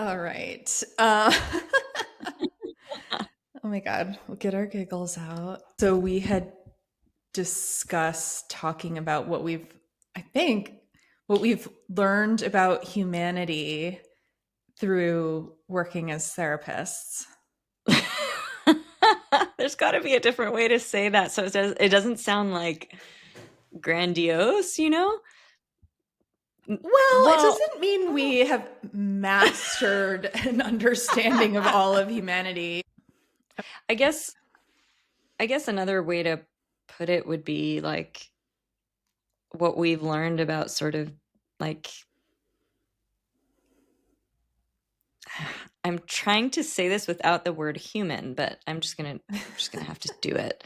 All right. Oh my God, we'll get our giggles out. So we had discussed talking about I think, what we've learned about humanity through working as therapists. There's got to be a different way to say that so it doesn't sound like grandiose, you know? Well, it Well, doesn't mean we have mastered an understanding of all of humanity. I guess I guess another way to put it would be like what we've learned about sort of like I'm trying to say this without the word human, but I'm just gonna have to do it.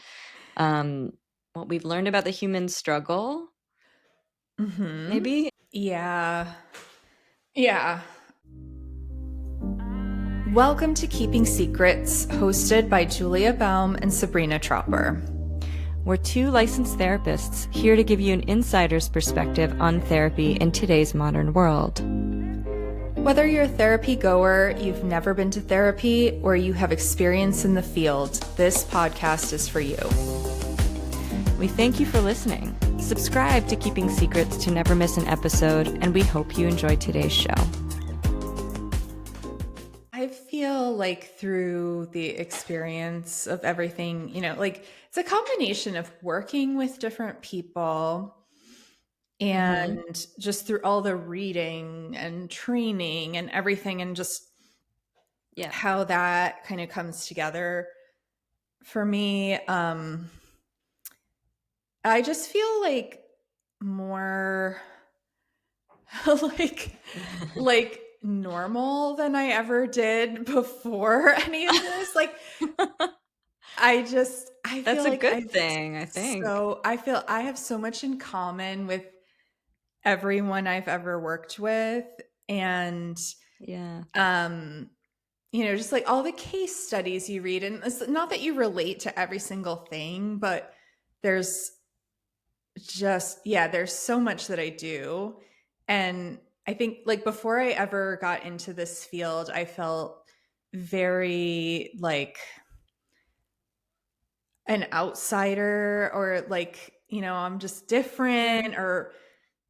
Um, what we've learned about the human struggle, Mm-hmm. maybe. Yeah. Yeah. Welcome to Keeping Secrets, hosted by Julia Baum and Sabrina Tropper. We're two licensed therapists here to give you an insider's perspective on therapy in today's modern world. Whether you're a therapy goer, you've never been to therapy, or you have experience in the field, this podcast is for you. We thank you for listening. Subscribe to Keeping Secrets to never miss an episode, and we hope you enjoyed today's show. I feel like through the experience of everything, like it's a combination of working with different people and just through all the reading and training and everything, and just Yeah. how that kind of comes together for me. I just feel like more like like normal than I ever did before any of this. Like I That's feel a like good thing, I think. I feel I have so much in common with everyone I've ever worked with. And Yeah. um just like all the case studies you read, and it's not that you relate to every single thing, but there's there's so much that I do. And I think like before I ever got into this field, I felt very like an outsider, or like, I'm just different or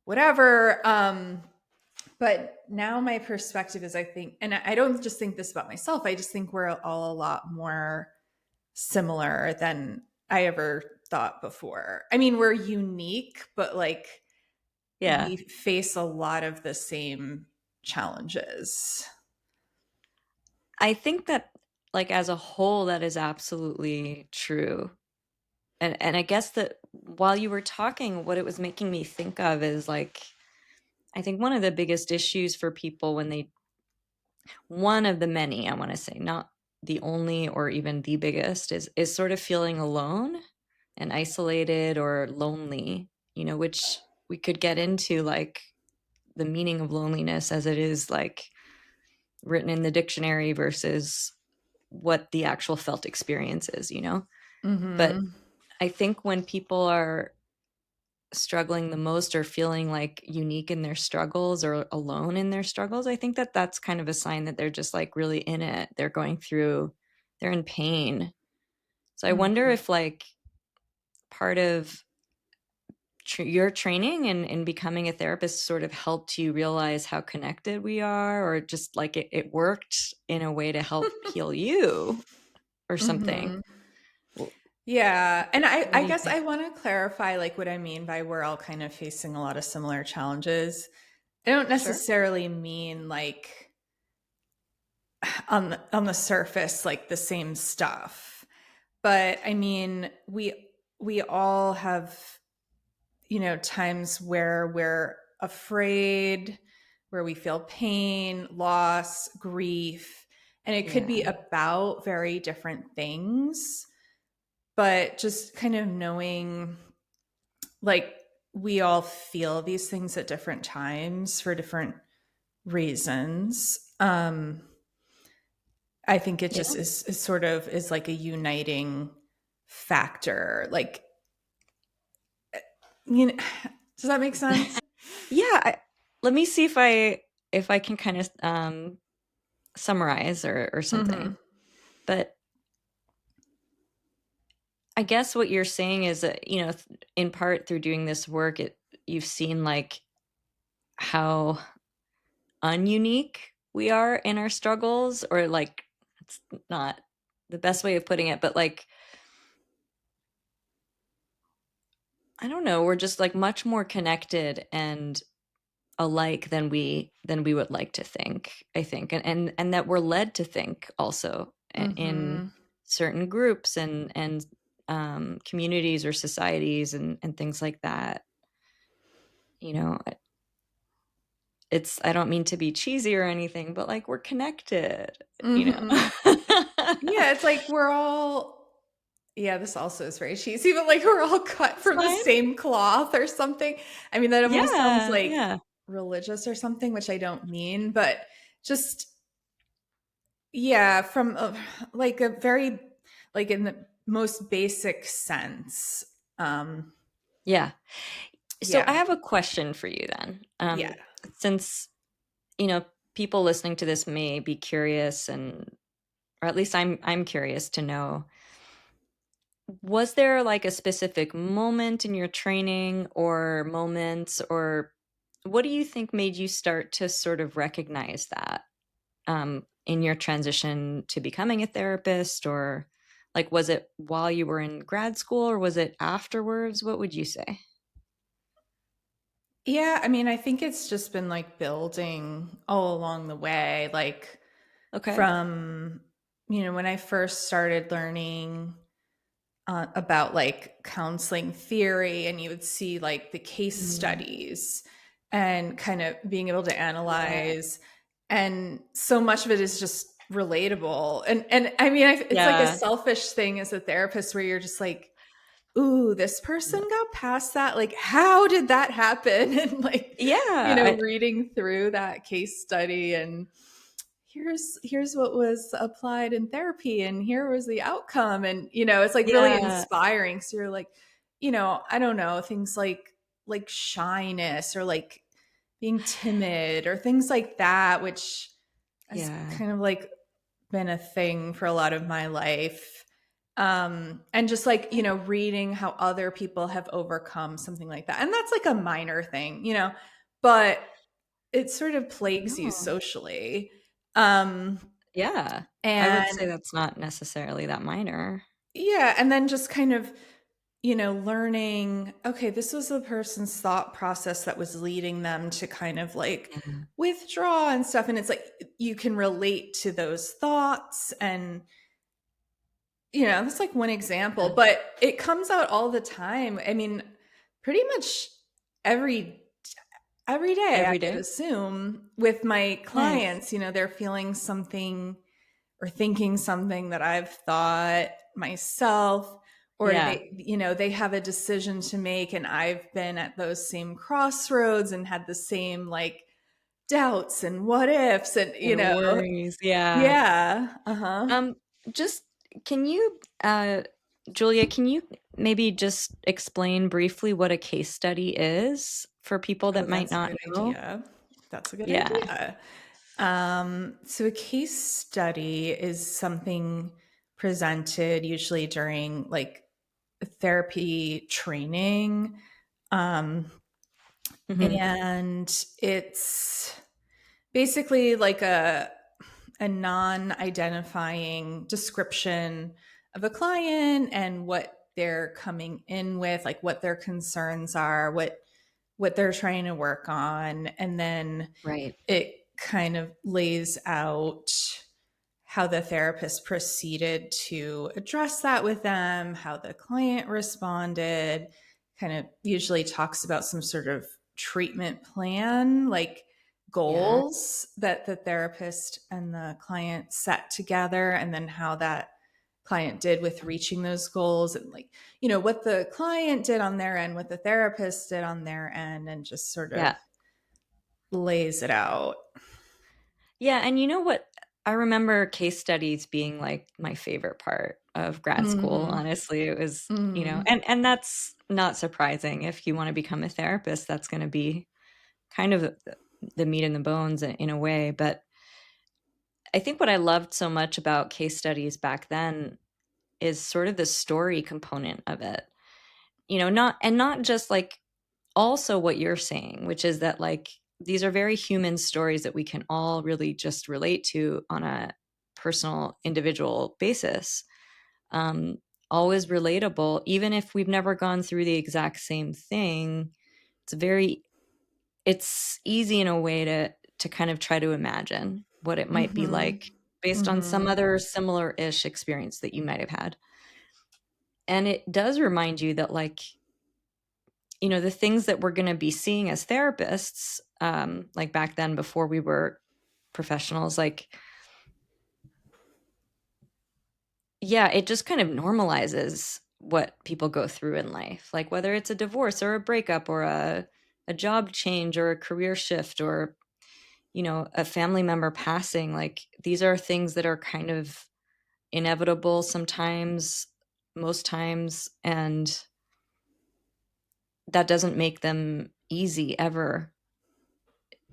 whatever. But now my perspective is, I think, and I don't just think this about myself, I just think we're all a lot more similar than I ever thought before. I mean, we're unique, but like Yeah. we face a lot of the same challenges. I think that like as a whole that is absolutely true. And I guess that while you were talking, what it was making me think of is like I think one of the biggest issues for people one of the many, I want to say, not the only or even the biggest, is sort of feeling alone and isolated or lonely, which we could get into like the meaning of loneliness as it is like written in the dictionary versus what the actual felt experience is. But Mm-hmm. I think when people are struggling the most or feeling like unique in their struggles or alone in their struggles, I think that that's kind of a sign that they're just like really in it. They're in pain. So I wonder Mm-hmm. if like part of your training and becoming a therapist sort of helped you realize how connected we are, or just like it worked in a way to help heal you or something. Mm-hmm. Yeah. And What I do you guess think? I want to clarify like what I mean by we're all kind of facing a lot of similar challenges. I don't Sure. necessarily mean like on the surface like the same stuff. But I mean, we all have, times where we're afraid, where we feel pain, loss, grief, and it could be Yeah. about very different things. But just kind of knowing like we all feel these things at different times for different reasons. I think it just Yeah. is sort of is like a uniting factor. Like, does that make sense? Yeah, let me see if I can kind of summarize or something. Mhm. But I guess what you're saying is that, in part through doing this work, you've seen like how ununique we are in our struggles, or like it's not the best way of putting it, but like I don't know, we're just like much more connected and alike than we would like to think, I think. And that we're led to think also in Mhm. certain groups and communities or societies and things like that. You know, I don't mean to be cheesy or anything, but like we're connected, you know. Mhm. Yeah, it's like we're all yeah, this also is very cheesy, but like we're all cut It's from the fine. same cloth or something. I mean, that almost sounds Yeah, like yeah. religious or something, which I don't mean, but just yeah, from like a very like in the most basic sense. Um Yeah. So I yeah. have a question for you then. Yeah. Since, people listening to this may be curious, or at least I'm curious to know, was there like a specific moment in your training or moments, or what do you think made you start to sort of recognize that in your transition to becoming a therapist? Or like, was it while you were in grad school, or was it afterwards? What would you say? Yeah, I mean, I think it's just been like building all along the way, like Okay. from, when I first started learning about like counseling theory, and you would see like the case Mm, studies and kind of being able to yeah. analyze. And so much of it is just relatable. And I mean, it's like a Yeah. selfish thing as a therapist where you're just like, ooh, this person got past that. Like, how did that happen? And like, Yeah. reading through that case study and here's what was applied in therapy and here was the outcome. And, it's like really Yeah. inspiring. So you're like, I don't know, things like shyness or like being timid or things like that, which has Yeah. kind of like been a thing for a lot of my life. And just like, reading how other people have overcome something like that. And that's like a minor thing, but it sort of plagues you No. socially. Um, Yeah. I would and say that's not necessarily that minor. yeah, and then just kind of, learning, okay, this was the person's thought process that was leading them to kind of like Yeah. withdraw and stuff. And it's like you can relate to those thoughts. And that's like one example, Yeah. but it comes out all the time. I mean, pretty much every every day, I Every would day? assume with my Nice. clients, they're feeling something or thinking something that I've thought myself, or Yeah. they have a decision to make and I've been at those same crossroads and had the same like doubts and what ifs and And worries. Yeah. yeah, uh-huh. Um, just can you, Julia, can you maybe just explain briefly what a case study is for people Oh, that might that's a not good know? idea. That's a good Yeah. idea. So a case study is something presented usually during like therapy training. Um, Hmm. and it's basically like a non-identifying description of a client and what they're coming in with, like what their concerns are, what they're trying to work on, and then Right. it kind of lays out how the therapist proceeded to address that with them, how the client responded, kind of usually talks about some sort of treatment plan, like Yeah. goals that the therapist and the client set together, and then how that client did with reaching those goals, and like, what the client did on their end, what the therapist did on their end, and just sort of Yeah. lays it out. Yeah. And you know what? I remember case studies being like my favorite part of grad school. Mhm. Honestly, it was, Mhm. and that's not surprising. If you want to become a therapist, that's going to be kind of the meat and the bones in a way. But I think what I loved so much about case studies back then is sort of the story component of it. Not just like, also what you're saying, which is that like these are very human stories that we can all really just relate to on a personal individual basis. um, Always relatable, even if we've never gone through the exact same thing. It's easy in a way to kind of try to imagine what it might be Mm-hmm. like based on some Mm-hmm. other similar-ish experience that you might have had. And it does remind you that like, the things that we're going to be seeing as therapists, like back then before we were professionals, like, yeah, it just kind of normalizes what people go through in life, like whether it's a divorce or a breakup or a job change or a career shift or a family member passing. Like these are things that are kind of inevitable sometimes, most times, and that doesn't make them easy ever.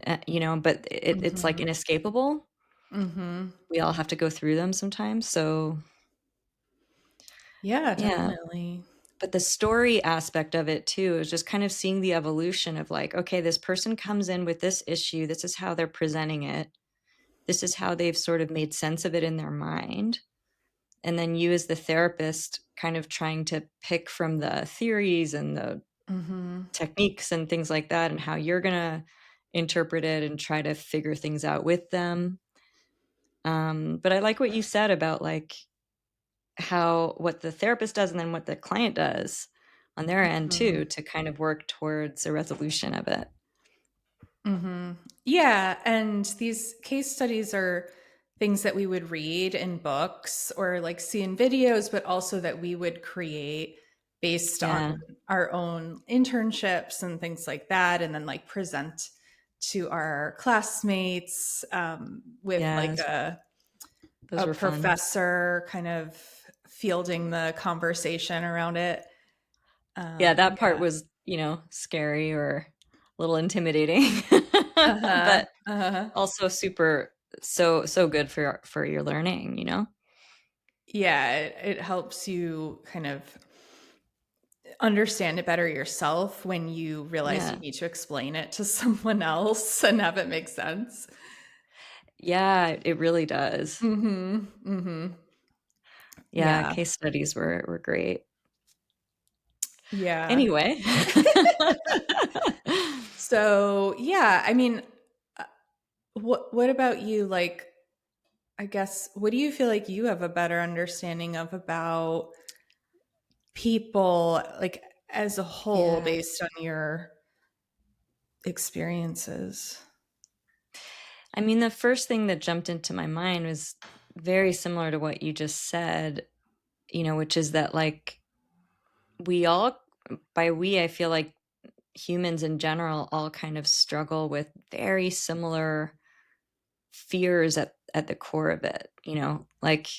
But it's like Mm-hmm. inescapable. Mm-hmm. We all have to go through them sometimes. So Yeah, yeah. definitely. But the story aspect of it too is just kind of seeing the evolution of like, okay, this person comes in with this issue. This is how they're presenting it. This is how they've sort of made sense of it in their mind. And then you, as the therapist, kind of trying to pick from the theories and the Mm-hmm. techniques and things like that, and how you're going to interpret it and try to figure things out with them. But I like what you said about like how what the therapist does and then what the client does on their end Mm-hmm. too, to kind of work towards a resolution of it. Mm-hmm. Yeah, and these case studies are things that we would read in books or like see in videos, but also that we would create based on Yeah. our own internships and things like that, and then like present to our classmates with like Yeah. Those a were fun. professor kind of fielding the conversation around it. Yeah, that part Yeah. was, scary or a little intimidating, Uh-huh. but Uh-huh. also so good for your learning. Yeah, it helps you kind of understand it better yourself when you realize you Yeah. need to explain it to someone else and have it make sense. Yeah, it really does. Mhm. Mhm. Yeah, Yeah. case studies were great. Yeah. Anyway. So, yeah, I mean, uh, what about you? Like, I guess, what do you feel like you have a better understanding of about people, like as a whole, Yeah. based on your experiences? I mean, the first thing that jumped into my mind was very similar to what you just said, which is that like we all, by we, I feel like humans in general all kind of struggle with very similar fears at the core of it, like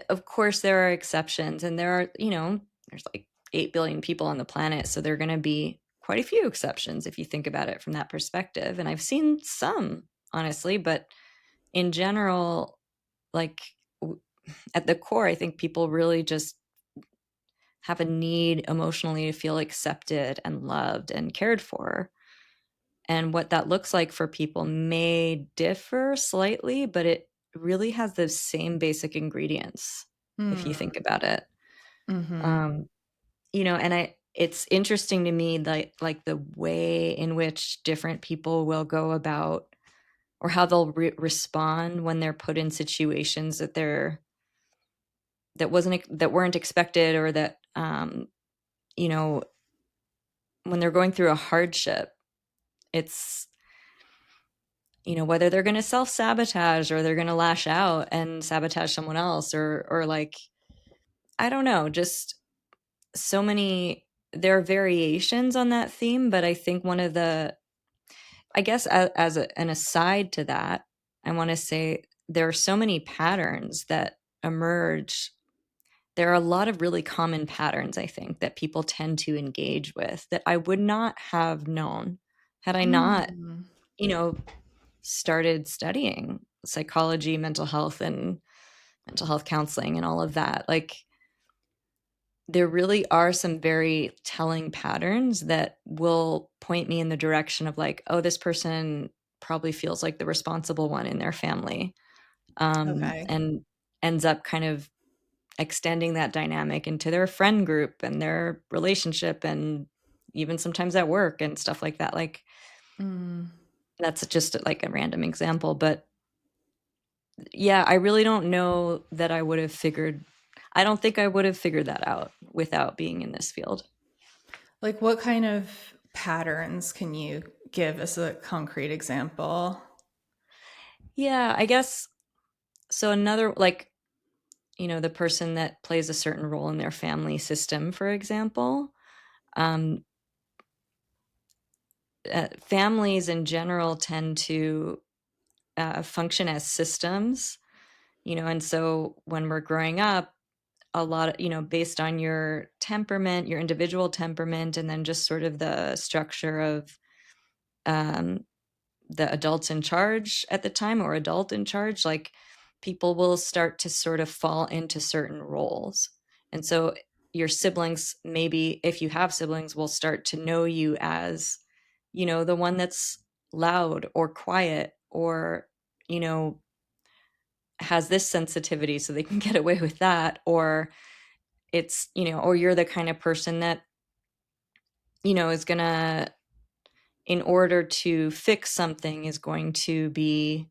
of course there are exceptions, and there's like 8 billion people on the planet, so there are going to be quite a few exceptions if you think about it from that perspective, and I've seen some, honestly, but in general, like at the core, I think people really just have a need emotionally to feel accepted and loved and cared for. And what that looks like for people may differ slightly, but it really has the same basic ingredients if you Hmm. think about it. Mhm. Um, and it's interesting to me like the way in which different people will go about, or how they'll respond when they're put in situations that weren't expected, or that you know when they're going through a hardship. It's whether they're going to self-sabotage or they're going to lash out and sabotage someone else, or like, I don't know, just so many. There are variations on that theme, but I think one of the, I guess, an aside to that, I want to say there are so many patterns that emerge. There are a lot of really common patterns, I think, that people tend to engage with that I would not have known had I not, Mhm. you know, started studying. psychology, mental health, and mental health counseling and all of that. Like, there really are some very telling patterns that will point me in the direction of like, oh, this person probably feels like the responsible one in their family, Okay. and ends up kind of extending that dynamic into their friend group and their relationship, and even sometimes at work and stuff like that. Like, Mm. that's just like a random example, but yeah, I really don't know that I would have figured. I don't think I would have figured that out without being in this field. Like, what kind of patterns can you give as a concrete example? Yeah, I guess so. Another, like, the person that plays a certain role in their family system, for example. Um, Families in general tend to function as systems, and so when we're growing up, a lot of, based on your temperament, your individual temperament, and then just sort of the structure of um, the adults in charge at the time, or adult in charge, like, people will start to sort of fall into certain roles. And so your siblings, maybe if you have siblings, will start to know you as, the one that's loud or quiet, or, you know, has this sensitivity so they can get away with that, or or you're the kind of person that, is gonna, in order to fix something, is going to be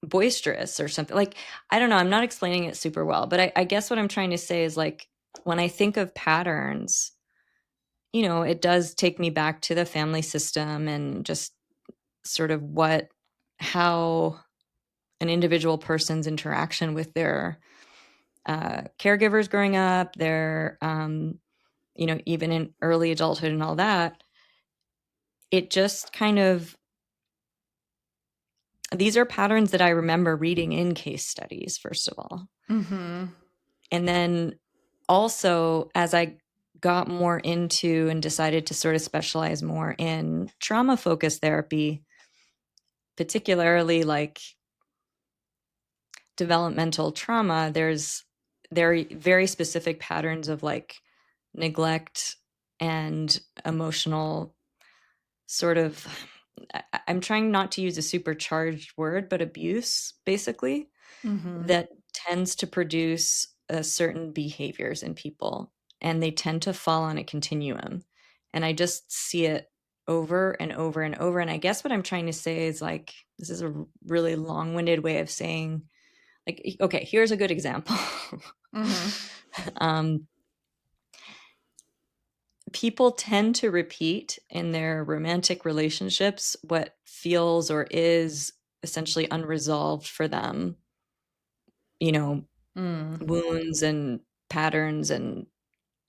boisterous or something. Like, I don't know, I'm not explaining it super well, but I guess what I'm trying to say is, like, when I think of patterns, it does take me back to the family system, and just sort of how an individual person's interaction with their caregivers growing up, their even in early adulthood and all that. It just kind of, these are patterns that I remember reading in case studies, first of all. Mm-hmm. And then also, as I got more into and decided to sort of specialize more in trauma focused therapy, particularly like developmental trauma, there are very specific patterns of like neglect and emotional sort of, I'm trying not to use a supercharged word, but abuse, basically, Mm-hmm. that tends to produce certain behaviors in people, and they tend to fall on a continuum. And I just see it over and over and over. And I guess what I'm trying to say is, like, this is a really long-winded way of saying, like, okay, here's a good example. Mm-hmm. um, People tend to repeat in their romantic relationships what feels or is essentially unresolved for them, you know, Mm. wounds and patterns and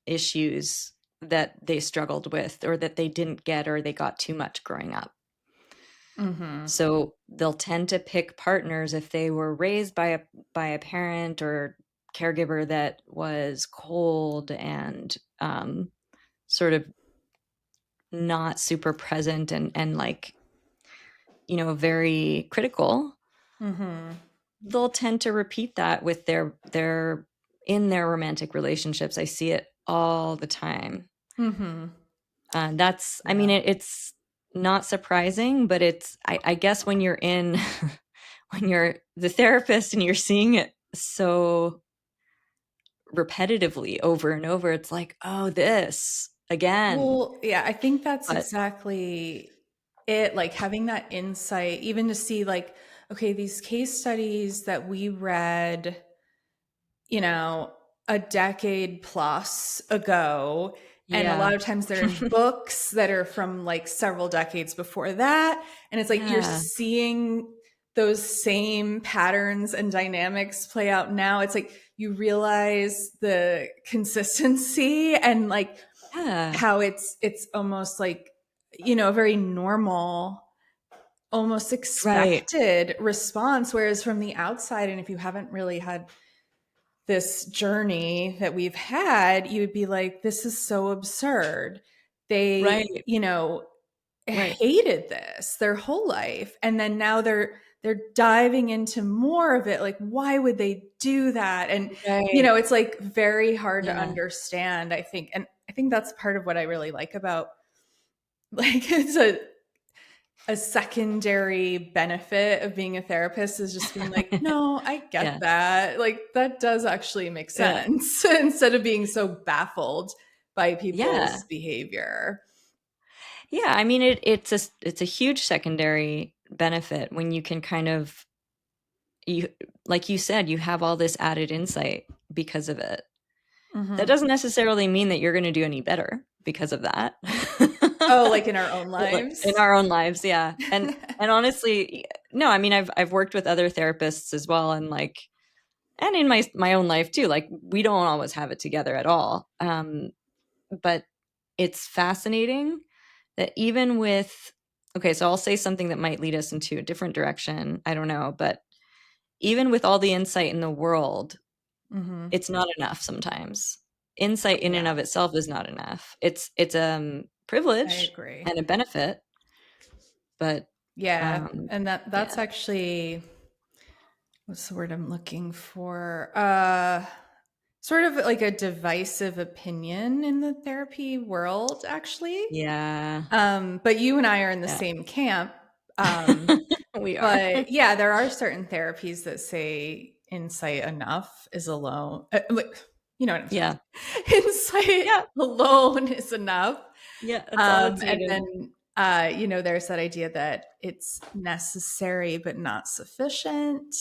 issues that they struggled with, or that they didn't get, or they got too much growing up. Mm-hmm. So they'll tend to pick partners if they were raised by a parent or caregiver that was cold and sort of not super present, and like, very critical. Mm-hmm. They'll tend to repeat that with their in their romantic relationships. I see it all the time. Mm-hmm. That's, I mean, Yeah. it's not surprising, but I guess when you're in, when you're the therapist and you're seeing it so repetitively over and over, it's like, oh, this again. Well, yeah, I think that's But exactly it. Like having that insight, even to see, like, okay, these case studies that we read, you know, a decade plus ago. And a lot yeah. of times they're in books that are from like several decades before that. And it's like you're Yeah. seeing those same patterns and dynamics play out now. It's like you realize the consistency and like Yeah. how it's almost like, a very normal, almost Right. expected response. Whereas from the outside, and if you haven't really had this journey that we've had, you would be like, this is so absurd. They, Right. Right. hated this their whole life. And then now they're diving into more of it. Like, why would they do that? And, Right. it's like very hard to Yeah. understand, I think. And I think that's part of what I really like about, like, it's a secondary benefit of being a therapist is just being like, no, I get Yeah. that. Like, that does actually make Yeah. sense instead of being so baffled by Yeah. people's behavior. Yeah. I mean, it's a huge secondary benefit when you can kind of, you, like you said, you have all this added insight because of it. That Hmm. doesn't necessarily mean that you're going to do any better because of that. Oh, like in our own In lives? our own lives, yeah. And honestly, no, I mean, I've worked with other therapists as well, and like, and in my own life too. Like, we don't always have it together at all. But it's fascinating that even with, okay, so I'll say something that might lead us into a different direction. I don't know, but even with all the insight in the world, Hmm. it's not enough sometimes. Insight in and Yeah, of itself is not enough. It's I privilege agree. and a benefit, but Yeah. um And yeah. that's actually, what's the word I'm looking for? Sort of like a divisive opinion in the therapy world, actually. Yeah. But you and I are in the Yeah. same camp. Um, We are. but yeah, there are certain therapies that say insight enough is alone. Like, you know what I'm trying Yeah. to say? Insight Yeah. alone is enough. Yeah, that's all that's And needed. then, there's that idea that it's necessary but not sufficient.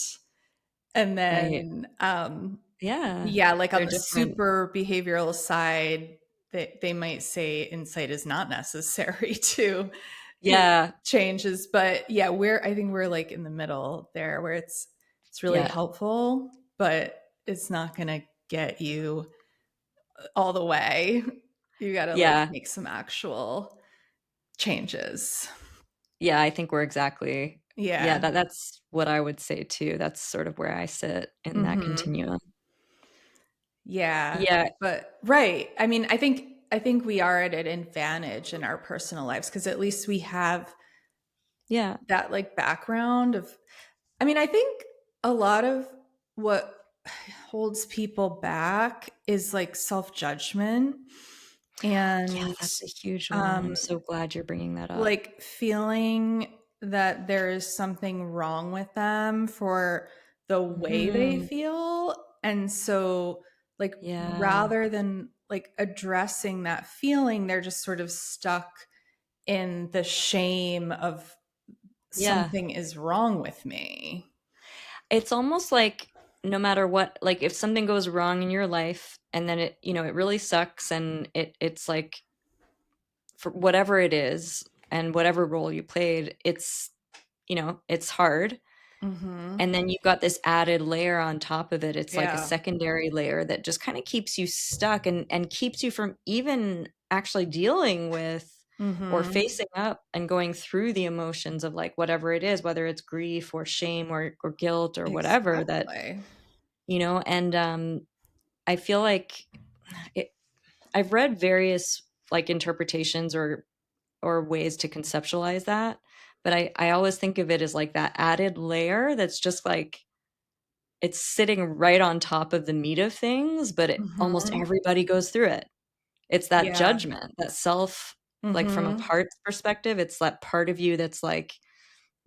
And Right. then, Yeah. yeah, like on They're the different. super behavioral side, they might say insight is not necessary to, Yeah. changes. But yeah, I think we're like in the middle there where it's really Yeah. helpful, but it's not gonna get you all the way. You gotta like Yeah. make some actual changes. Yeah, I think we're exactly, yeah, Yeah. that's what I would say too. That's sort of where I sit in that Hmm. continuum. Yeah. Yeah. But right. I mean, I think we are at an advantage in our personal lives because at least we have Yeah. that like background of, I mean, I think a lot of what holds people back is like self-judgment Yeah, and that's a huge one. um I'm so glad you're bringing that up. like feeling that there is something wrong with them for the way they Mhm. feel. And so, like, Yeah. rather than like addressing that feeling, they're just sort of stuck in the shame of Yeah. something is wrong with me. It's almost like no matter what, like if something goes wrong in your life and then it really sucks, and it's like, for whatever it is and whatever role you played, it's hard. Hmm. And then you've got this added layer on top of it. It's like a Yeah. secondary layer that just kind of keeps you stuck, and keeps you from even actually dealing with or Hmm. facing up and going through the emotions of like whatever it is, whether it's grief or shame or guilt or whatever that, Exactly. and I feel like it, I've read various like interpretations or ways to conceptualize that, but I always think of it as like that added layer that's just like it's sitting right on top of the meat of things, but almost Hmm. everybody goes through it. It's that Yeah. judgment, that self, like from a Hmm. parts perspective, it's that part of you that's like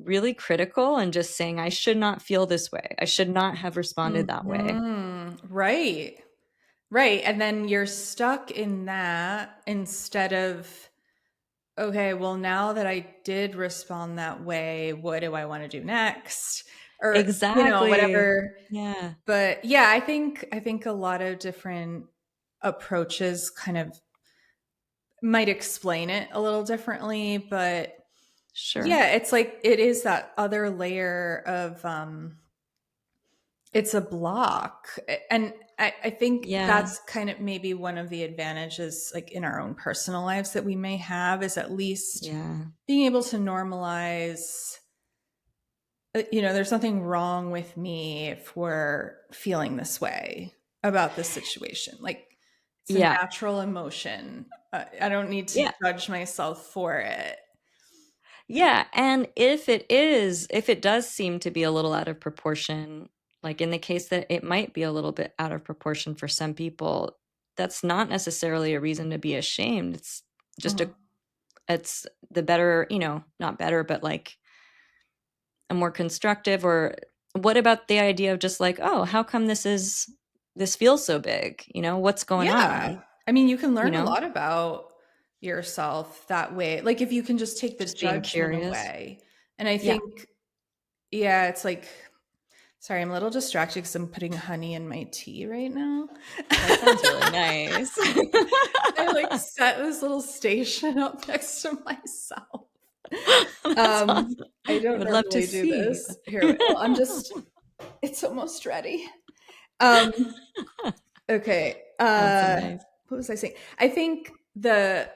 really critical and just saying, I should not feel this way. I should not have responded that way. Right. Right. And then you're stuck in that instead of, okay, well, now that I did respond that way, what do I want to do next? Or, Exactly. whatever. Yeah. But yeah, I think a lot of different approaches kind of might explain it a little differently, but Sure. yeah, it's like it is that other layer of it's a block. And I think Yeah. that's kind of maybe one of the advantages, like in our own personal lives, that we may have is at least Yeah. being able to normalize, there's nothing wrong with me for feeling this way about this situation. Like, it's a Yeah. natural emotion. I don't need to Yeah. judge myself for it. Yeah, and if it does seem to be a little out of proportion, like in the case that it might be a little bit out of proportion for some people, that's not necessarily a reason to be ashamed. It's just Mhm. it's the better, not better, but like a more constructive. Or what about the idea of just like, oh, how come this feels so big? What's going Yeah. on? I mean, you can You learn a know, lot about yourself that way. Like if you can just take the just being judgment curious. away. And I Yeah, think, yeah, it's like, sorry, I'm a little distracted because I'm putting honey in my tea right now. that sounds really nice. I like set this little station up next to myself. That's Um, awesome. I I don't would love to normally do see. this. Here, well, it's almost ready. Um, okay. That's so nice. What was I saying? I think the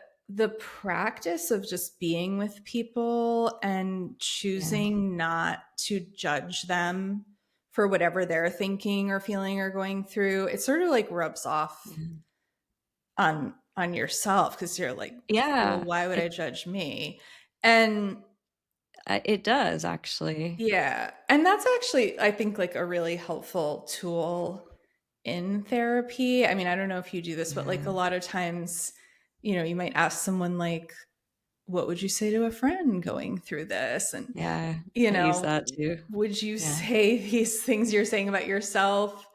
practice of just being with people and Yeah. choosing not to judge them for whatever they're thinking or feeling or going through, it sort of like rubs off Yeah. on yourself because you're like, well, Yeah, why would I judge me? And it does actually. yeah, and that's actually I think like a really helpful tool in therapy. I mean, I don't know if you do this, but like a Yeah. lot of times, you might ask someone like, what would you say to a friend going through this? And, Yeah, you I use know, that too. would you Yeah. say these things you're saying about yourself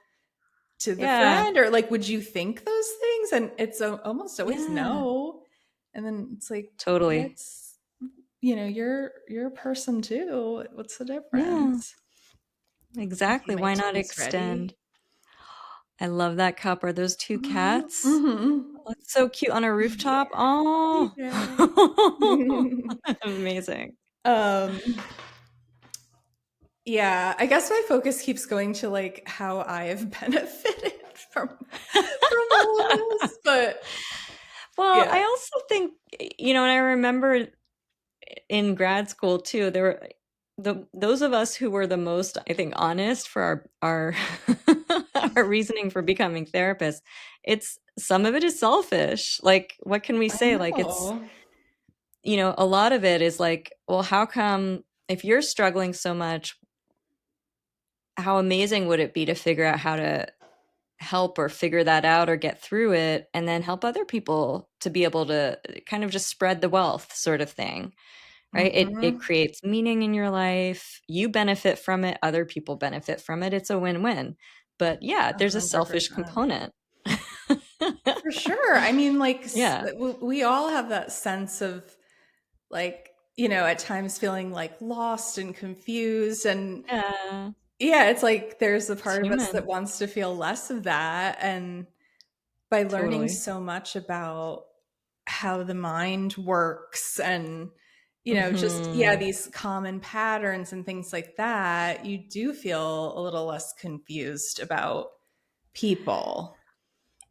to the Yeah. friend? Or like, would you think those things? And it's almost always Yeah. no. And then it's like, Totally. that's, you're a person too. What's the Yeah, difference? Okay, exactly. my Why not tea's extend? ready. I love that cup. Are those two cats? Mm-hmm. Oh, it's so cute on a rooftop. Yeah. Oh, Yeah. amazing. um yeah, I guess my focus keeps going to like how I've benefited from all of this, but Well, yeah. I also think, and I remember in grad school too, there were those of us who were the most, I think, honest for our our reasoning for becoming therapists. It's some of it is selfish. Like, what can we I say? Like, it's know. a lot of it is like, well, how come if you're struggling so much, how amazing would it be to figure out how to help or figure that out or get through it, and then help other people to be able to kind of just spread the wealth, sort of thing. Right? It Mhm. creates meaning in your life. You benefit from it, other people benefit from it. It's a win-win. But yeah, there's a selfish 100%. component. For sure. I mean, like Yeah. we all have that sense of like, at times feeling like lost and confused and Yeah. yeah, it's like there's a It's part of us that human. wants to feel less of that and by learning Totally. so much about how the mind works and just yeah Mhm. these common patterns and things like that you do feel a little less confused about people.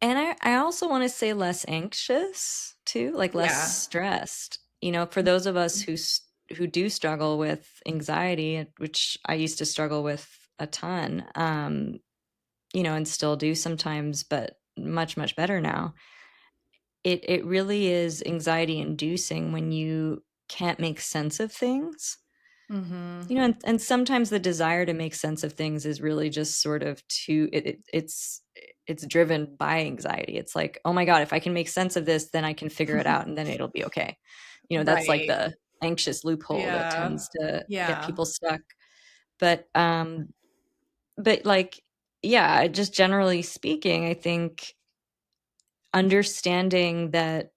And I also want to say less anxious too, like less Yeah. stressed. For those of us who do struggle with anxiety, which I used to struggle with a ton, and still do sometimes, but much, much better now. It really is anxiety inducing when you can't make sense of things. Mm-hmm. And sometimes the desire to make sense of things is really just sort of it's driven by anxiety. It's like, oh my God, if I can make sense of this, then I can figure it out and then it'll be okay. That's like Right. the anxious loophole that Yeah. tends to get Yeah. people stuck. But like, yeah, just generally speaking, I think understanding that,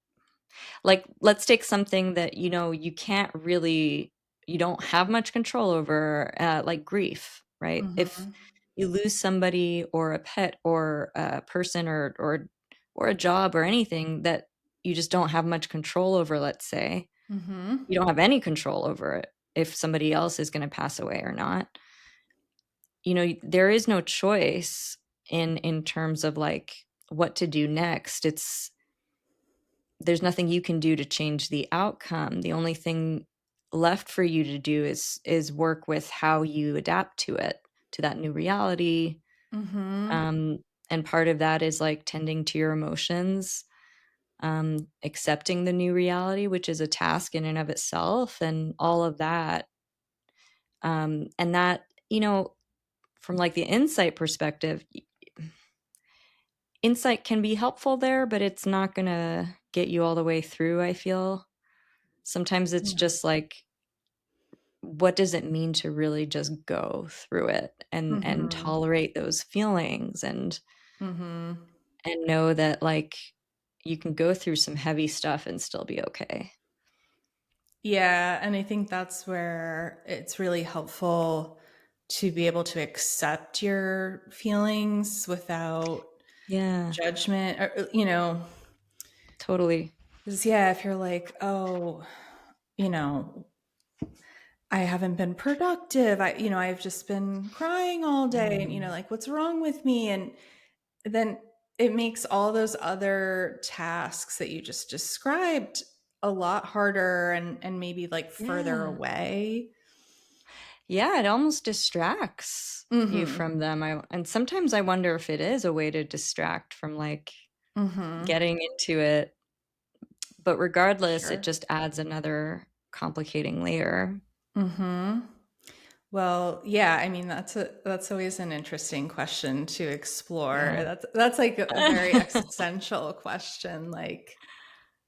like, let's take something that you can't really, you don't have much control over, like grief, right? If Mm-hmm. you lose somebody or a pet or a person or a job or anything that you just don't have much control over, let's say Mm-hmm. you don't have any control over it, if somebody else is going to pass away or not, there is no choice in terms of like what to do next. There's nothing you can do to change the outcome. The only thing left for you to do is work with how you adapt to it, to that new reality. Mm-hmm. um and part of that is like tending to your emotions. accepting the new reality, which is a task in and of itself, and all of that. And that, from like the insight perspective, insight can be helpful there, but it's not going to get you all the way through, I feel. Sometimes it's Yeah. just like, what does it mean to really just go through it and Mm-hmm. tolerate those feelings Mm-hmm. and know that like you can go through some heavy stuff and still be okay. Yeah, and I think that's where it's really helpful to be able to accept your feelings without Yeah, judgment, or, 'cause, yeah, if you're like, oh, you know, I haven't been productive. I've just been crying all day, and Mm. like, what's wrong with me? And then it makes all those other tasks that you just described a lot harder and maybe like further Yeah. away. Yeah, it almost distracts you Mhm. from them. And sometimes I wonder if it is a way to distract from like Mhm. getting into it. But regardless, it Sure. just adds another complicating layer. Mhm. Well, yeah, I mean that's always an interesting question to explore. Yeah. That's like a very existential question, like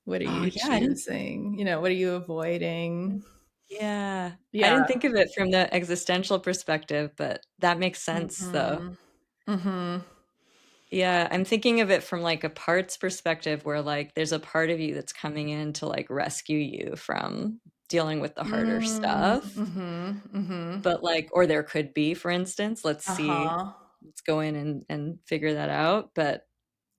what are Oh you yeah, I didn't choosing? What are you avoiding? yeah. I Yeah. didn't think of it from the existential perspective, but that makes sense though. Mhm. Mhm. Yeah, I'm thinking of it from like a parts perspective where like there's a part of you that's coming in to like rescue you from dealing with the harder Mm, stuff. mhm. Mhm. But like, or there could be, for instance, Uh-huh. let's go in and figure that out. But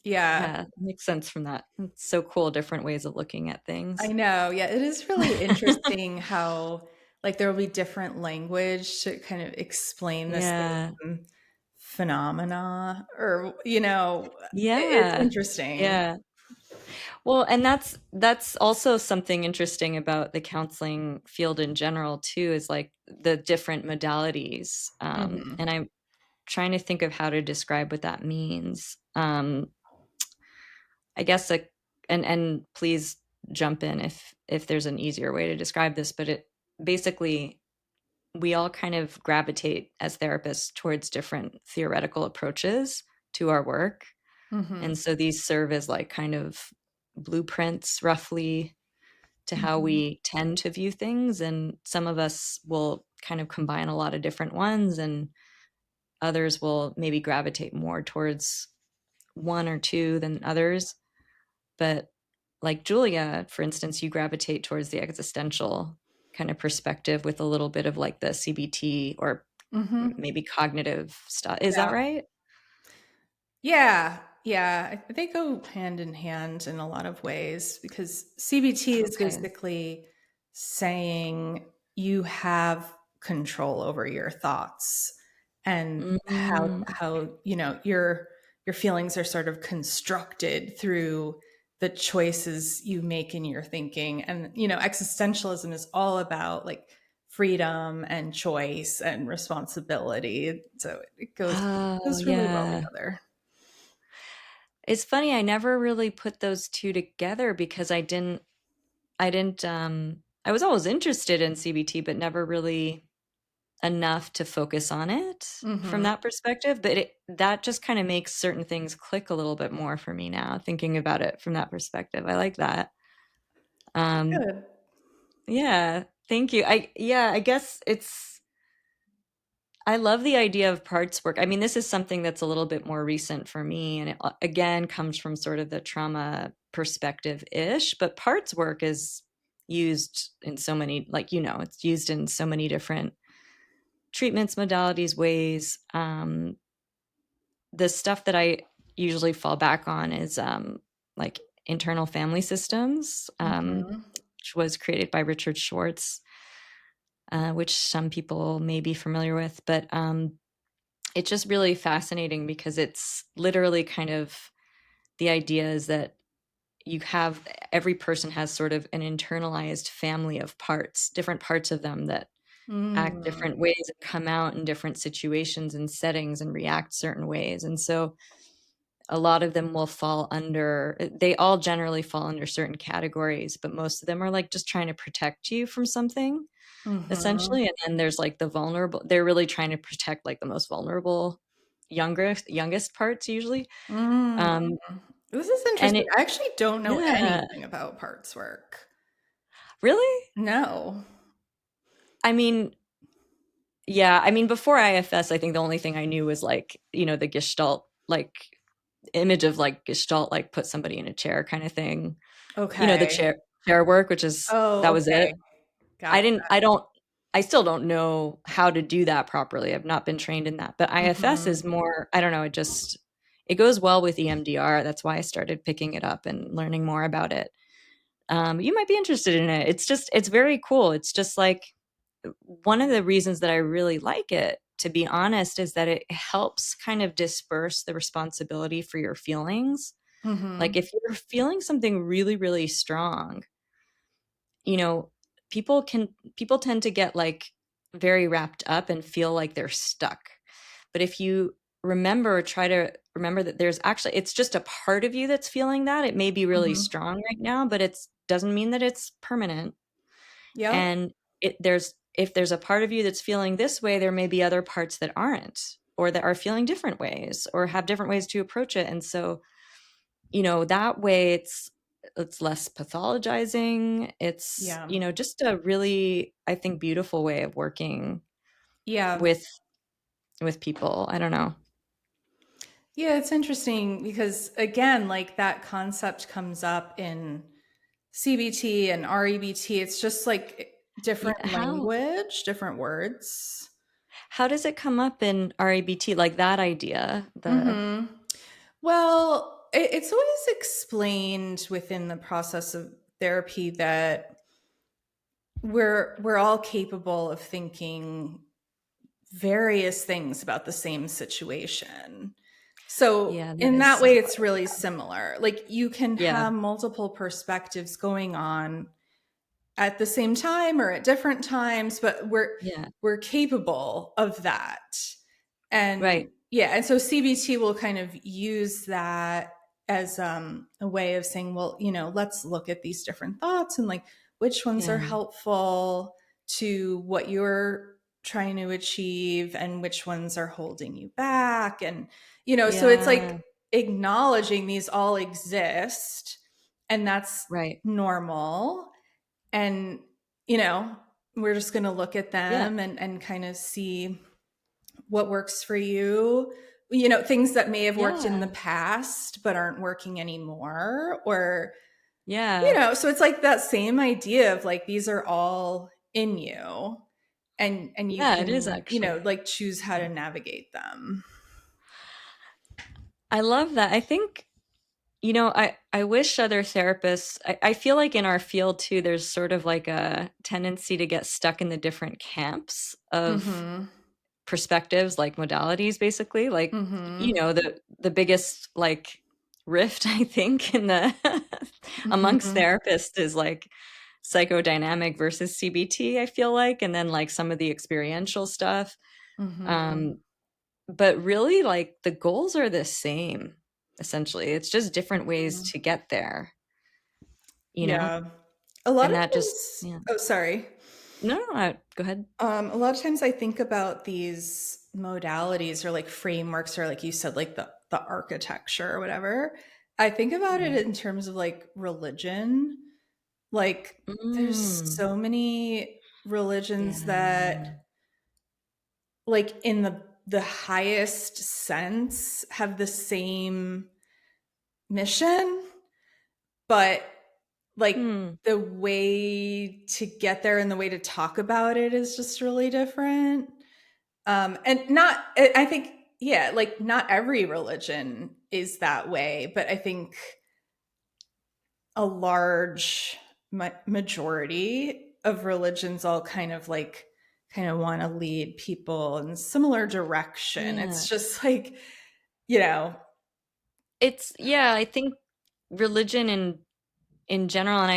Yeah. yeah, it makes sense from that. It's so cool, different ways of looking at I things. know. Yeah, it is really interesting how like there will be different language to kind of explain the Yeah. same phenomena, or it's Yeah. interesting. Yeah. Well, and that's also something interesting about the counseling field in general too, is like the different modalities. Mhm. And I'm trying to think of how to describe what that means. I guess and please jump in if there's an easier way to describe this, but it basically we all kind of gravitate as therapists towards different theoretical approaches to our work. Mhm. And so these serve as like kind of blueprints roughly to how Mhm. we tend to view things. And some of us will kind of combine a lot of different ones, and others will maybe gravitate more towards one or two than others. But like Julia, for instance, you gravitate towards the existential kind of perspective with a little bit of like the CBT or Mhm. maybe cognitive stuff. Is that Yeah. right? Yeah, yeah, they go hand in hand in a lot of ways because CBT is Okay. basically saying you have control over your thoughts and Mm, how your feelings are sort of constructed through the choices you make in your thinking. And existentialism is all about like freedom and choice and responsibility. So it oh, goes really well yeah. together. It's funny, I never really put those two together because I was always interested in CBT, but never really enough to focus on it from Mhm. that perspective. But that just kind of makes certain things click a little bit more for me now, thinking about it from that perspective. I like that. Um, Good. yeah, thank you. I guess I love the idea of parts work. I mean, this is something that's a little bit more recent for me, and it again comes from sort of the trauma perspective ish. But parts work is used in so many, like, it's used in so many different treatments, modalities, ways. The stuff that I usually fall back on is like internal family systems, Mhm. which was created by Richard Schwartz, which some people may be familiar with. But it's just really fascinating because it's literally kind of the idea is that you have every person has sort of an internalized family of parts, different parts of them that act Mm. different ways and come out in different situations and settings and react certain ways. And so a lot of them will fall under, they all generally fall under certain categories, but most of them are like just trying to protect you from something, Mm-hmm. essentially. And then there's like the vulnerable, they're really trying to protect like the most vulnerable, youngest parts usually. Mm. Um, This is and interesting. it, I actually don't know yeah, anything about parts work. really? No. I mean, yeah, I mean, before IFS, I think the only thing I knew was like, the Gestalt, like image of like Gestalt, like put somebody in a chair kind of thing. The Okay. chair work, which is that Oh, was it. okay. Gotcha. I still don't know how to do that properly. I've not been trained in that. But IFS Mm-hmm. is more, I don't know, it goes well with EMDR. That's why I started picking it up and learning more about it. You might be interested in it. It's very cool. It's just like one of the reasons that I really like it, to be honest, is that it helps kind of disperse the responsibility for your feelings. Mm-hmm. Like if you're feeling something really, really strong, you know, people tend to get like very wrapped up and feel like they're stuck. But if you try to remember that there's actually, it's just a part of you that's feeling that. It may be really Mm-hmm. strong right now, but it's doesn't mean that it's permanent. Yep. And if there's a part of you that's feeling this way, there may be other parts that aren't, or that are feeling different ways or have different ways to approach it. And so, that way it's less pathologizing. It's, Yeah. just a really, I think, beautiful way of working Yeah. with people. I don't know. Yeah, it's interesting because again, like that concept comes up in CBT and REBT. It's just like Yeah, different language, different words. how does it come up in RABT, like that idea? The Hmm. Well, it's always explained within the process of therapy that we're all capable of thinking various things about the same situation. So Yeah, that in is that so way, funny. it's really similar. Like you can Yeah, have multiple perspectives going on at the same time or at different times, but yeah, we're capable of that. And right. yeah, and so CBT will kind of use that as a way of saying, well, let's look at these different thoughts and like which ones are Yeah, helpful to what you're trying to achieve and which ones are holding you back. And, so it's like yeah, acknowledging these all exist and that's right. normal. And, you know, we're just going to look at Yeah, them and kind of see what works for you. Things that may have worked in yeah, the past but aren't working anymore. Or, yeah, so it's like that same idea of like these are all in you and you yeah. It is can, actually. like choose how to navigate them. I love that. I think, I wish other therapists, I feel like in our field too, there's sort of like a tendency to get stuck in the different camps of Mhm. perspectives, like modalities, basically. Like, Mhm. the biggest like rift, I think, in the amongst Mhm. therapists is like psychodynamic versus CBT, I feel like, and then like some of the experiential stuff. Mhm. Um, but really, like the goals are the same, essentially. It's just different ways Mhm. to get there, you know? Yeah. A lot And of that just, times, yeah. oh, sorry. No, no, no, go ahead. A lot of times I think about these modalities or like frameworks or like you said, like the architecture or whatever. I think about it Yeah. in terms of like religion. Like there's Mm, so many religions yeah. that like in the highest sense have the same mission, but like Hmm. the way to get there and the way to talk about it is just really different. And not, I think, yeah, like not every religion is that way, but I think a large majority of religions all kind of want to lead people in similar direction. Yeah. It's just like, you know, Yeah, I think religion in general, and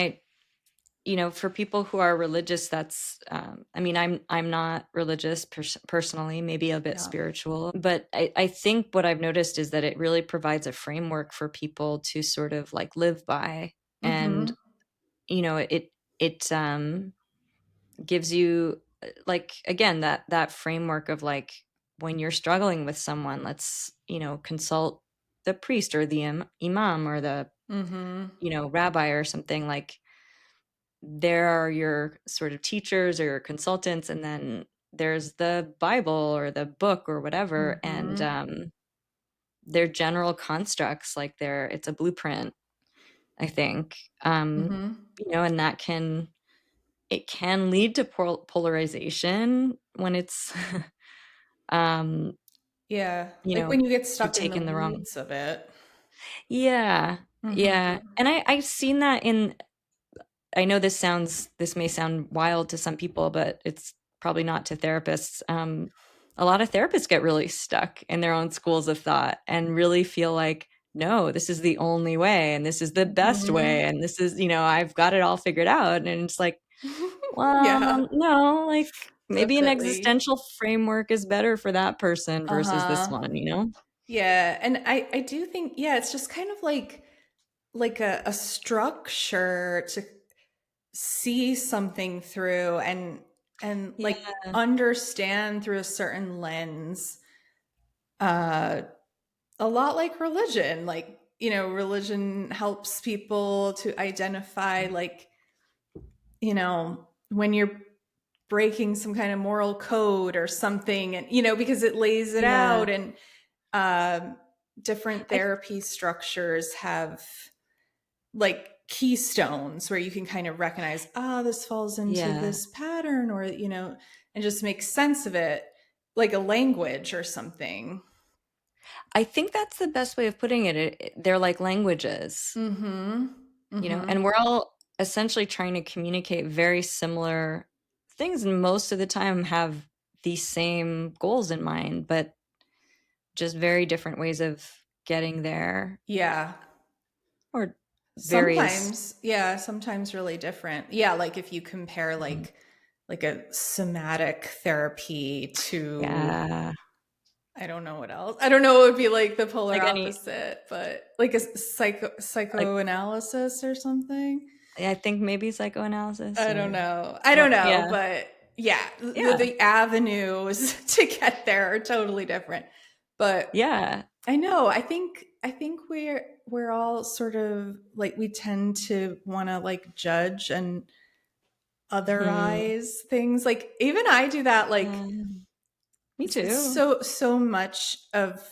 for people who are religious, that's, I mean, I'm not religious personally, maybe a bit Yeah. spiritual, but I think what I've noticed is that it really provides a framework for people to sort of like live by. And, Mm-hmm. it gives you, like, again, that framework of like, when you're struggling with someone, let's, consult the priest or the imam or the, Mm-hmm. rabbi or something. Like, there are your sort of teachers or your consultants, and then there's the Bible or the book or whatever, and Mm-hmm. they're general constructs, like it's a blueprint, I think. Mm-hmm. And it can lead to polarization when it's um Yeah. Like when you get sort of stuck in the taken the wrong. weeds of it. Yeah, yeah. Mm-hmm. And I've seen that in, I know this may sound wild to some people, but it's probably not to therapists. A lot of therapists get really stuck in their own schools of thought and really feel like, no, this is the only way, and this is the best way, Mm-hmm. and this is, I've got it all figured out. And it's like, Yeah, well, no, like, maybe an definitely. existential framework is better for that person versus this Uh-huh. one. Yeah. And I do think, yeah, it's just kind of like a structure to see something through and Yeah, like understand through a certain lens. Uh a lot like religion. Like, religion helps people to identify like, when you're breaking some kind of moral code or something, and because it lays it yeah. out. And um, different I therapy structures have like keystones where you can kind of recognize, this falls into yeah. this pattern, or and just make sense of it, like a language or something. I think that's the best way of putting it. They're like languages, Mm-hmm. Mm-hmm. and we're all essentially trying to communicate very similar things, and most of the time have these same goals in mind, but just very different ways of getting there, Yeah. or various. Sometimes, yeah, sometimes really different. Yeah, like if you compare Mhm. like a somatic therapy to, Yeah, I don't know what else. I don't know what would be like the polar like any, opposite, but like a like, psychoanalysis or something. I think maybe psychoanalysis I don't or, know. I don't yeah, know, but yeah, yeah, the avenues to get there are totally different. But yeah. I know. I think we're all sort of like, we tend to want to like judge and Hmm. otherize things. Like even I do that. Like Yeah, me it's too. so much of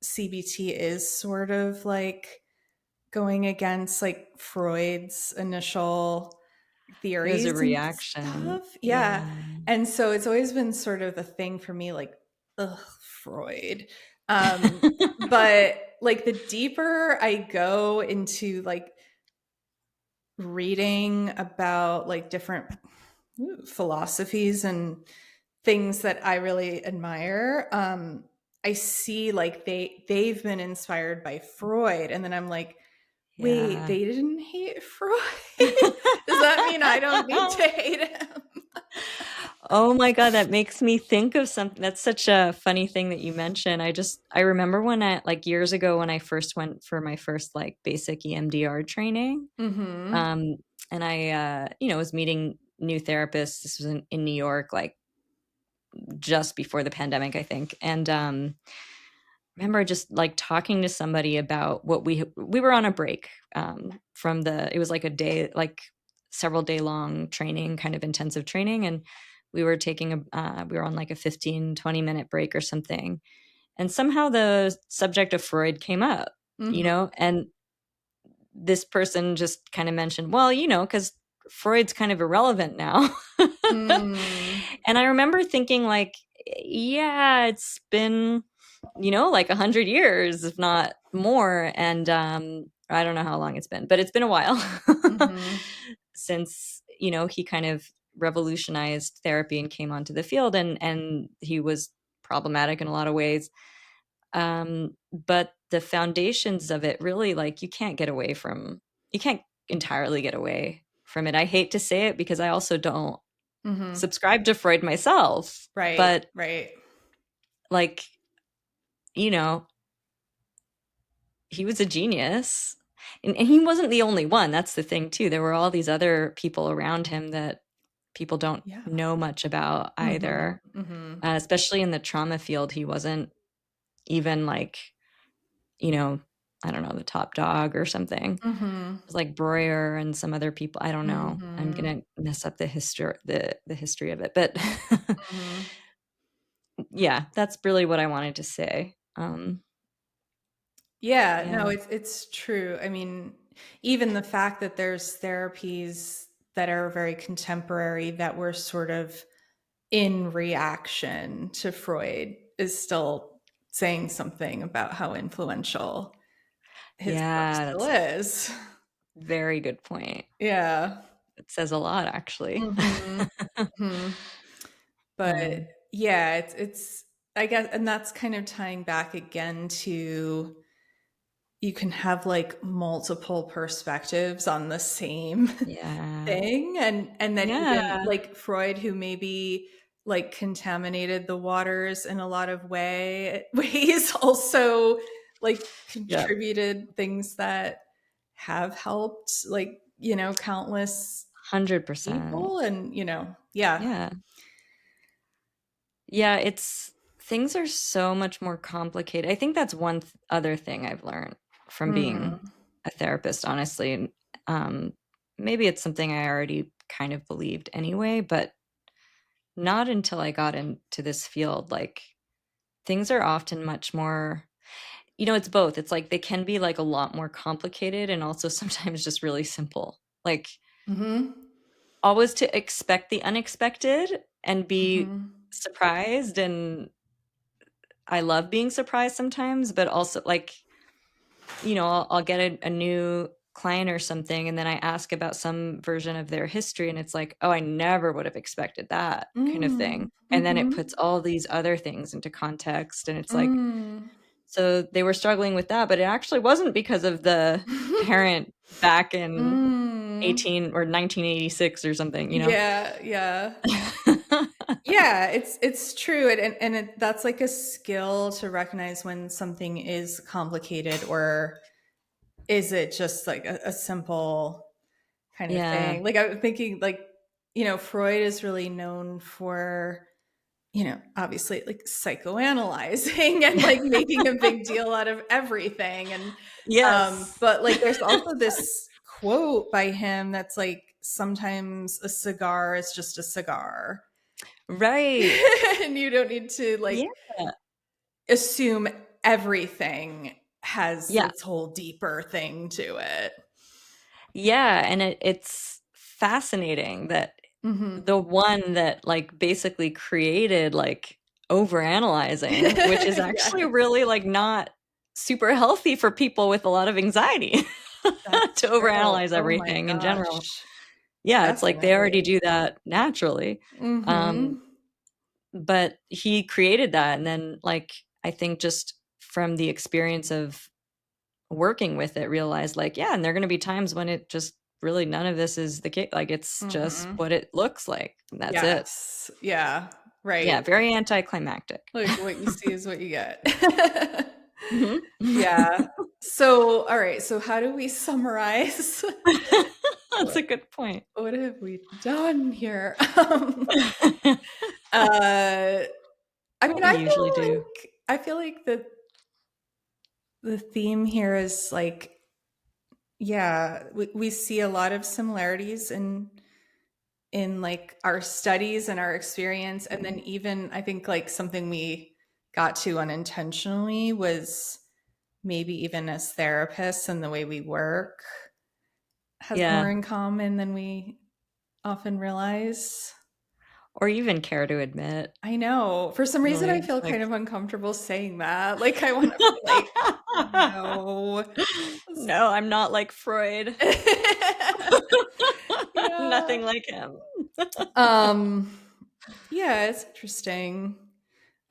CBT is sort of like going against like Freud's initial It was a theories and reaction. stuff. Yeah. Yeah. And so it's always been sort of the thing for me, like, ugh, Freud. But like the deeper I go into like reading about like different philosophies and things that I really admire, I see like they've been inspired by Freud, and then I'm like, wait, Yeah. they didn't hate Freud? Does that mean I don't need to hate him? Oh my God, that makes me think of something. That's such a funny thing that you mentioned. I remember when like years ago when I first went for my first like basic EMDR training. Mm-hmm. Um, and I, was meeting new therapists. This was in New York, like just before the pandemic, I think. And remember just like talking to somebody about what we were on a break, from it was like a day, like several day long training, kind of intensive training. And we were we were on like a 15-20 minute break or something. And somehow the subject of Freud came up, Mm-hmm. and this person just kind of mentioned, well, because Freud's kind of irrelevant now. Mm. And I remember thinking, like, yeah, it's been, like 100 years, if not more. And I don't know how long it's been, but it's been a while Mm-hmm. since, he kind of revolutionized therapy and came onto the field, and he was problematic in a lot of ways. But the foundations of it really, like, you can't entirely get away from it. I hate to say it because I also don't Mm-hmm. subscribe to Freud myself, Right. but Right. like, you know, he was a genius. And he wasn't the only one. That's the thing too. There were all these other people around him that people don't Yeah. know much about Mm-hmm. either. Mm-hmm. Especially in the trauma field, he wasn't even like, you know, I don't know, the top dog or something. It Mm-hmm. was like Breuer and some other people. I don't know. I'm Mm-hmm. gonna mess up the history of it, but Mm-hmm. yeah, that's really what I wanted to say. Yeah, Yeah, no, it's true. I mean, even the fact that there's therapies that are very contemporary that were sort of in reaction to Freud is still saying something about how influential his work yeah, still that's is. a very good point. Yeah. It says a lot, actually. Mhm. Mhm. But um, yeah, it's I guess, and that's kind of tying back again to you can have like multiple perspectives on the same yeah, thing, and then even yeah, like Freud, who maybe like contaminated the waters in a lot of ways, also like yeah, contributed things that have helped, like, countless 100%. people. And yeah. Yeah. Yeah, it's things are so much more complicated. I think that's one other thing I've learned from being Mm. a therapist, honestly. And maybe it's something I already kind of believed anyway, but not until I got into this field. Like things are often much more, it's both. It's like they can be like a lot more complicated and also sometimes just really simple. Like Mhm. always to expect the unexpected and be Mhm. surprised, and I love being surprised sometimes, but also like, I'll get a new client or something, and then I ask about some version of their history, and it's like, oh, I never would have expected that kind of thing. Mm. And then it Mhm. puts all these other things into context, and it's like, Mm. so they were struggling with that, but it actually wasn't because of the parent back in Mm. 18 or 1986 or something. Yeah, yeah. Yeah, it's true, that's like a skill to recognize when something is complicated, or is it just like a simple kind of Yeah. thing. Like I'm thinking, like, Freud is really known for, obviously like psychoanalyzing and like making a big deal out of everything. And Yes. but like there's also this quote by him that's like, sometimes a cigar is just a cigar. Right. And you don't need to Yeah. like assume everything has Yeah. this whole deeper thing to it. Yeah, and it's fascinating that Hmm. the one that like basically created like overanalyzing, which is actually Yes, really like not super healthy for people with a lot of anxiety that's to true. overanalyze Oh my everything in general. gosh. Yeah, it's like they already Definitely. do that naturally. Um, Mhm. but he created that, and then like I think just from the experience of working with it, realized like, yeah, and there are going to be times when it just really none of this is the case. Like it's just Mhm. what it looks like. And that's it. Yes. Yeah. Right. Yeah, very anticlimactic. Like what you see is what you get. Mhm. Yeah. So, all right. So, how do we summarize? That's What a good point. what have we done here? Uh, I mean, What we usually do. I feel like the theme here is like, yeah, we see a lot of similarities in like our studies and our experience. And then even I think like something we got to unintentionally was maybe even as therapists and the way we work has more Yeah. in common than we often realize. Or even care to admit, I know. For some reason I really. feel Like kind of uncomfortable saying that. Like I want to be like, no. no, I'm not like Freud. I'm Yeah. nothing like him. Um yeah, it's interesting.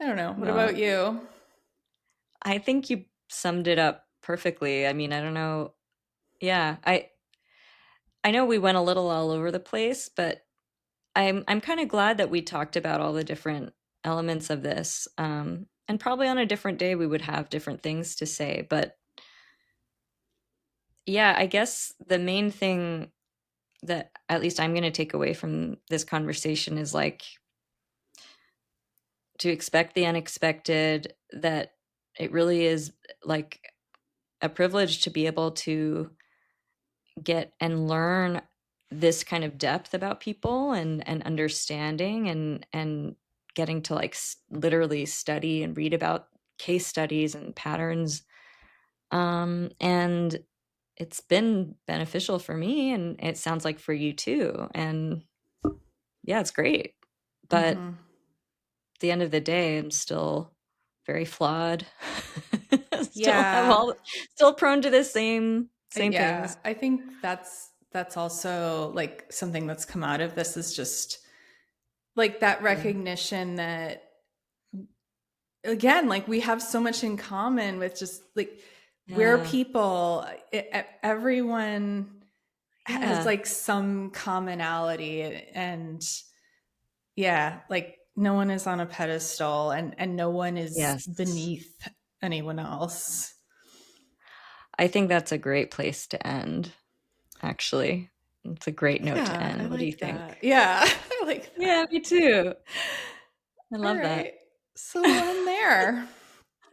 I don't know. What No, about you? I think you summed it up perfectly. I mean, I don't know. Yeah, I I know we went a little all over the place, but I'm kind of glad that we talked about all the different elements of this. And probably on a different day we would have different things to say. But yeah, I guess the main thing that at least I'm going to take away from this conversation is like to expect the unexpected, that it really is like a privilege to be able to get and learn this kind of depth about people and understanding and getting to like literally study and read about case studies and patterns, and it's been beneficial for me, and it sounds like for you too. And yeah, it's great, but Mm-hmm. at the end of the day I'm still very flawed. Still have Yeah. all, still prone to the same Yeah, things. I think that's also like something that's come out of this is just like that Yeah. recognition that again, like we have so much in common with just like we're Yeah. people. Everyone has Yeah. like some commonality, and yeah, like no one is on a pedestal, and no one is Yes. beneath anyone else. I think that's a great place to end, actually. It's a great note to Yeah, I end. What do you like think? that. Yeah, I like that. Yeah, me too. I All love that. right. So we'll end there.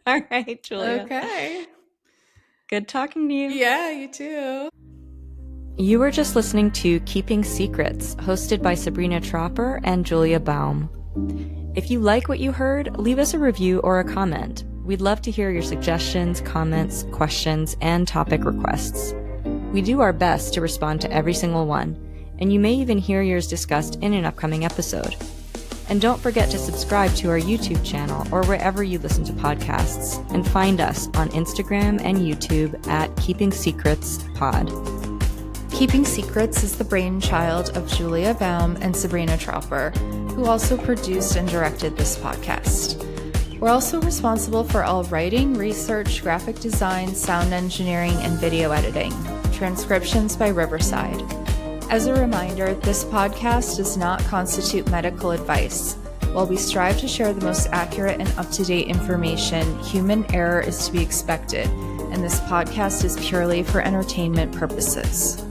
All right, Julia. Okay. Good talking to you. Yeah, you too. You were just listening to Keeping Secrets, hosted by Sabrina Tropper and Julia Baum. If you like what you heard, leave us a review or a comment. We'd love to hear your suggestions, comments, questions, and topic requests. We do our best to respond to every single one, and you may even hear yours discussed in an upcoming episode. And don't forget to subscribe to our YouTube channel or wherever you listen to podcasts, and find us on Instagram and YouTube at Keeping Secrets Pod. Keeping Secrets is the brainchild of Julia Baum and Sabrina Tropper, who also produced and directed this podcast. We're also responsible for all writing, research, graphic design, sound engineering, and video editing. Transcriptions by Riverside. As a reminder, this podcast does not constitute medical advice. While we strive to share the most accurate and up-to-date information, human error is to be expected, and this podcast is purely for entertainment purposes.